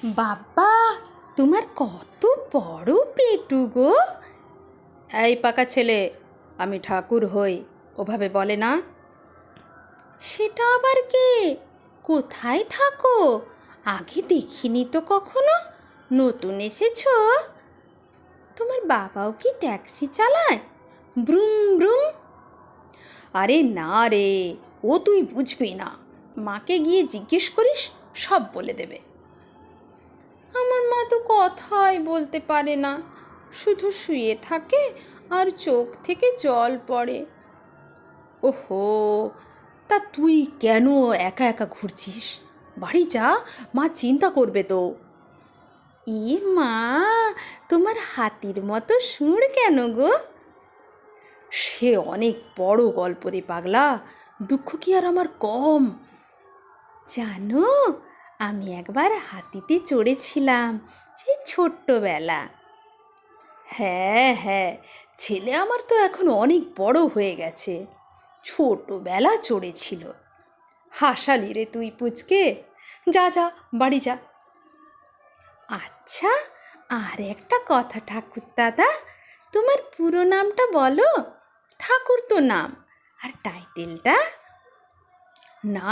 বাবা, তোমার কত বড় পেটু গো! এই পাকা ছেলে, আমি ঠাকুর হই, ওভাবে বলে না। সেটা আবার কে? কোথায় থাকো? আগে দেখিনি তো কখনো, নতুন এসেছো? তোমার বাবাও কি ট্যাক্সি চালায়? ব্রুম ব্রুম। আরে না রে, ও তুই বুঝবি না, মাকে গিয়ে জিজ্ঞেস করিস, সব বলে দেবে। আমার মা তো কথাই বলতে পারে না, শুধু শুয়ে থাকে আর চোখ থেকে জল পড়ে। ওহো, তা তুই কেন একা একা ঘুরছিস? বাড়ি যা, মা চিন্তা করবে তো। ই মা, তোমার হাতির মতো সুর কেন গো? সে অনেক বড় গল্প রে পাগলা, দুঃখ কি আর আমার কম? জানো, আমি একবার হাতিতে চড়েছিলাম, সেই ছোট্টবেলা। হ্যাঁ হ্যাঁ, ছেলে আমার তো এখন অনেক বড় হয়ে গেছে, ছোটবেলা চড়েছিল। হাসালি রে তুই পুচকে, যা যা, বাড়ি যা। আচ্ছা, আর একটা কথা ঠাকুর দাদা, তোমার পুরো নামটা বলো। ঠাকুর তো নাম, আর টাইটেলটা? না